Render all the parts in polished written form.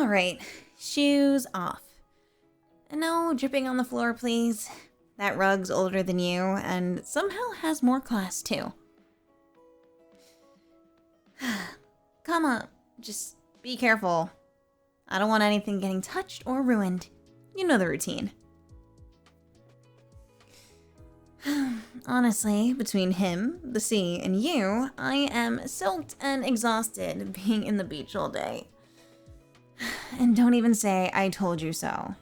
Alright, shoes off. And no dripping on the floor, please. That rug's older than you, and somehow has more class, too. Come on, just be careful. I don't want anything getting touched or ruined. You know the routine. Honestly, between him, the sea, and you, I am soaked and exhausted being in the beach all day. And don't even say I told you so.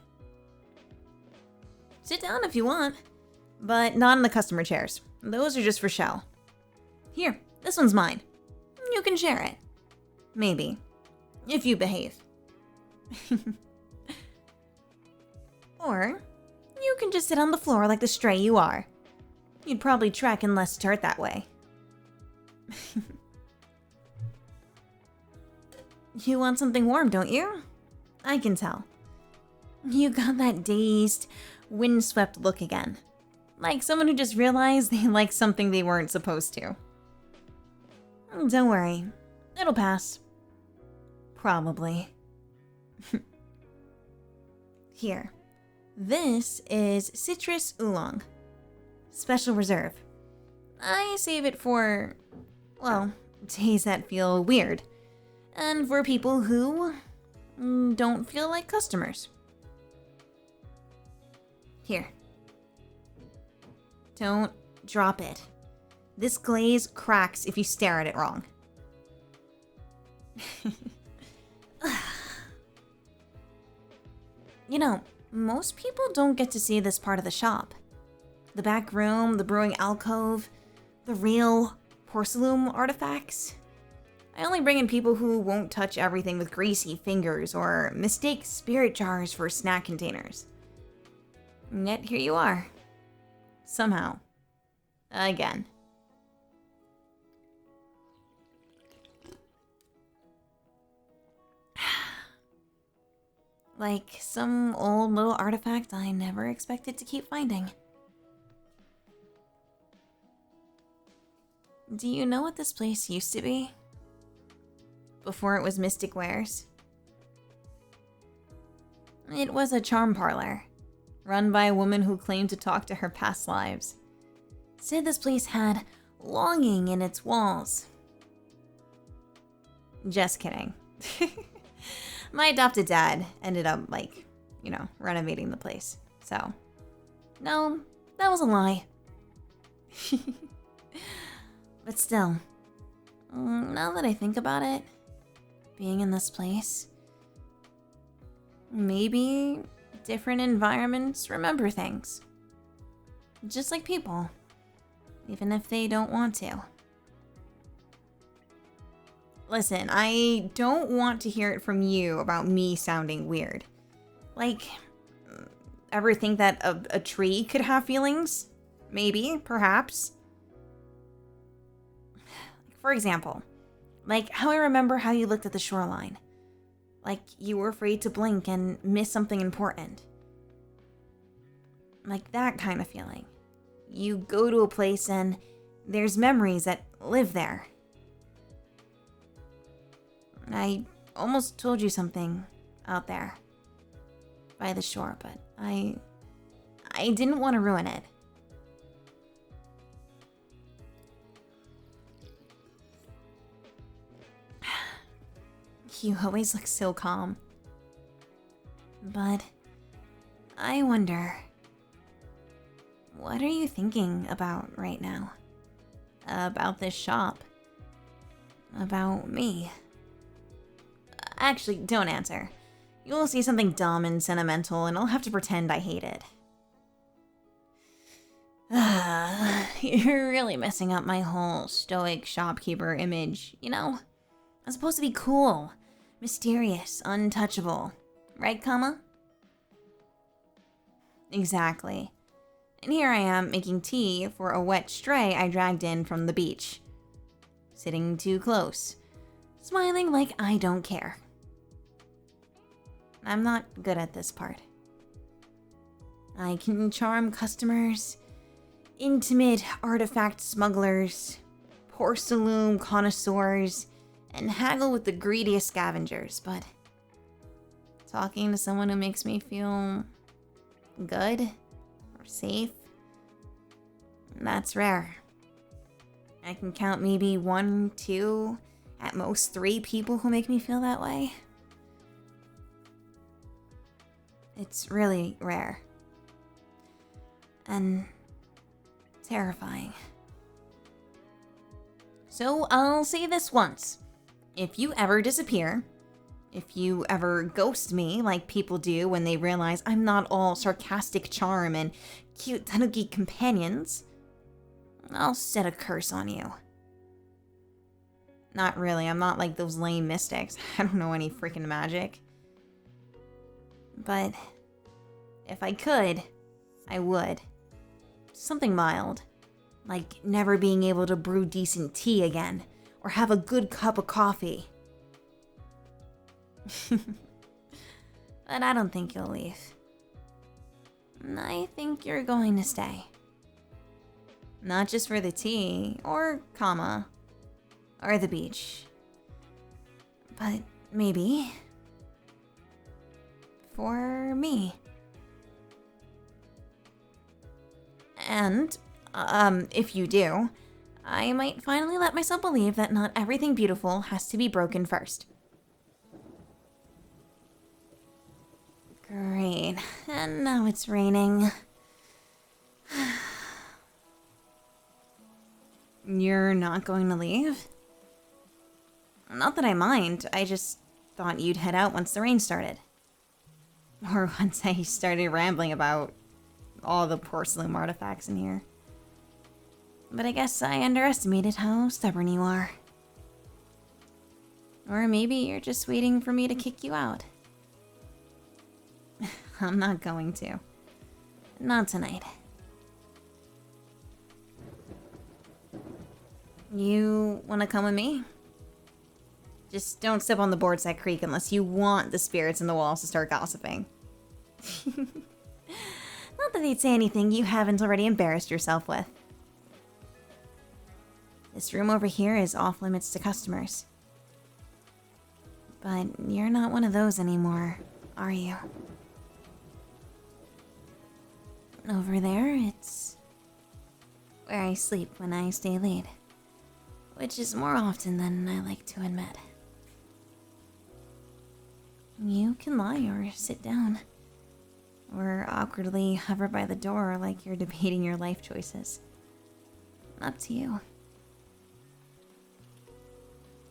Sit down if you want, but not in the customer chairs. Those are just for show. Here, this one's mine. You can share it. Maybe. If you behave. Or, you can just sit on the floor like the stray you are. You'd probably track in less dirt that way. You want something warm, don't you? I can tell. You got that dazed, windswept look again. Like someone who just realized they liked something they weren't supposed to. Don't worry. It'll pass. Probably. Here. This is citrus oolong. Special reserve. I save it for, well, days that feel weird. And for people who don't feel like customers. Here. Don't drop it. This glaze cracks if you stare at it wrong. You know, most people don't get to see this part of the shop. The back room, the brewing alcove, the real porcelain artifacts. I only bring in people who won't touch everything with greasy fingers or mistake spirit jars for snack containers. And yet here you are. Somehow. Again. Like some old little artifact I never expected to keep finding. Do you know what this place used to be? Before it was Mystic Wares? It was a charm parlor, run by a woman who claimed to talk to her past lives. Said this place had longing in its walls. Just kidding. My adopted dad ended up, renovating the place. So, no, that was a lie. But still, now that I think about it, being in this place, maybe different environments remember things. Just like people, even if they don't want to. Listen, I don't want to hear it from you about me sounding weird. Like, ever think that a tree could have feelings? Maybe, perhaps. For example, like how I remember how you looked at the shoreline. Like you were afraid to blink and miss something important. Like that kind of feeling. You go to a place and there's memories that live there. I almost told you something out there by the shore, but I didn't want to ruin it. You always look so calm. But I wonder, what are you thinking about right now? About this shop? About me? Actually, don't answer. You'll see something dumb and sentimental and I'll have to pretend I hate it. You're really messing up my whole stoic shopkeeper image, you know? I'm supposed to be cool, mysterious, untouchable. Right, Kama? Exactly. And here I am making tea for a wet stray I dragged in from the beach. Sitting too close. Smiling like I don't care. I'm not good at this part. I can charm customers, intimate artifact smugglers, porcelain connoisseurs, and haggle with the greediest scavengers, but talking to someone who makes me feel good or safe. That's rare. I can count maybe 1, 2, at most 3 people who make me feel that way. It's really rare. And terrifying. So I'll say this once. If you ever disappear, if you ever ghost me like people do when they realize I'm not all sarcastic charm and cute tanuki companions, I'll set a curse on you. Not really, I'm not like those lame mystics. I don't know any freaking magic. But if I could, I would. Something mild. Like never being able to brew decent tea again, or have a good cup of coffee. But I don't think you'll leave. I think you're going to stay. Not just for the tea, or Kama, or the beach. But maybe for me. And, if you do, I might finally let myself believe that not everything beautiful has to be broken first. Great. And now it's raining. You're not going to leave? Not that I mind, I just thought you'd head out once the rain started. Or once I started rambling about all the porcelain artifacts in here. But I guess I underestimated how stubborn you are. Or maybe you're just waiting for me to kick you out. I'm not going to. Not tonight. You want to come with me? Just don't step on the boards that creak unless you want the spirits in the walls to start gossiping. Not that they'd say anything you haven't already embarrassed yourself with. This room over here is off limits to customers. But you're not one of those anymore, are you? Over there, it's where I sleep when I stay late. Which is more often than I like to admit. You can lie or sit down. Or awkwardly hover by the door like you're debating your life choices. Up to you.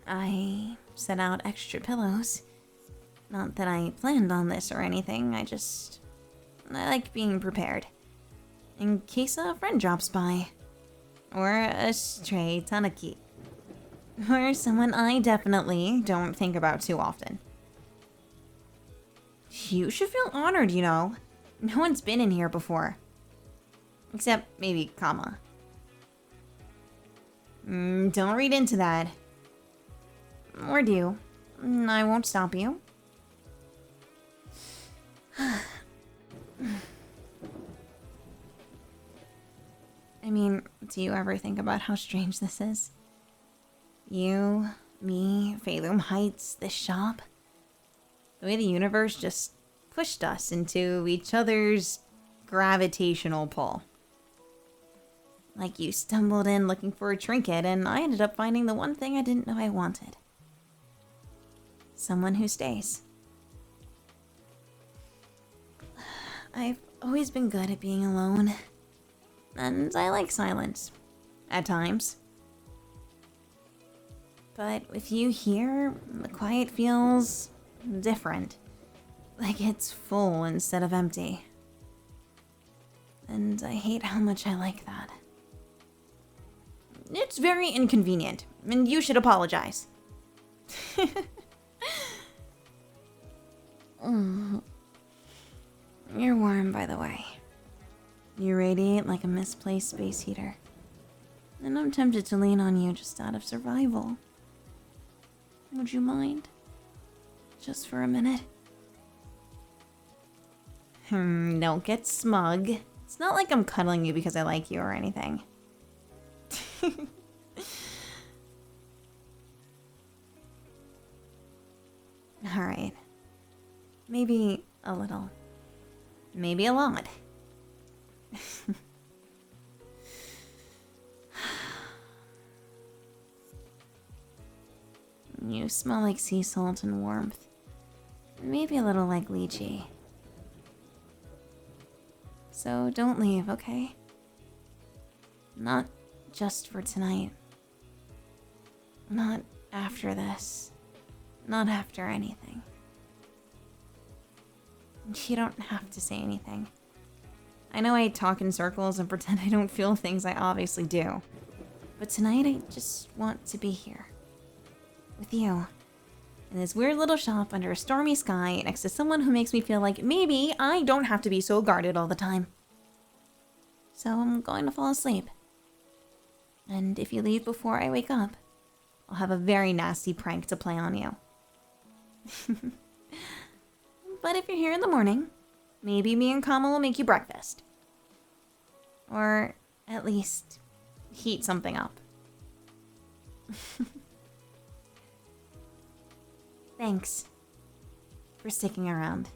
I set out extra pillows. Not that I planned on this or anything, I like being prepared. In case a friend drops by. Or a stray tanuki. Or someone I definitely don't think about too often. You should feel honored, you know. No one's been in here before. Except maybe Kama. Don't read into that. Or do. I won't stop you. I mean, do you ever think about how strange this is? You, me, Phalum Heights, this shop. The way the universe just pushed us into each other's gravitational pull. Like you stumbled in looking for a trinket, and I ended up finding the one thing I didn't know I wanted. Someone who stays. I've always been good at being alone. And I like silence. At times. But with you here, the quiet feels different. Like it's full instead of empty. And I hate how much I like that. It's very inconvenient, and you should apologize. You're warm, by the way. You radiate like a misplaced space heater. And I'm tempted to lean on you just out of survival. Would you mind? Just for a minute? Don't get smug. It's not like I'm cuddling you because I like you or anything. Alright. Maybe a little. Maybe a lot. You smell like sea salt and warmth. Maybe a little like lychee. So don't leave, okay? Not just for tonight. Not after this. Not after anything. You don't have to say anything. I know I talk in circles and pretend I don't feel things I obviously do. But tonight I just want to be here. With you. In this weird little shop under a stormy sky next to someone who makes me feel like maybe I don't have to be so guarded all the time. So I'm going to fall asleep. And if you leave before I wake up, I'll have a very nasty prank to play on you. But if you're here in the morning, maybe me and Kama will make you breakfast. Or at least heat something up. Thanks for sticking around.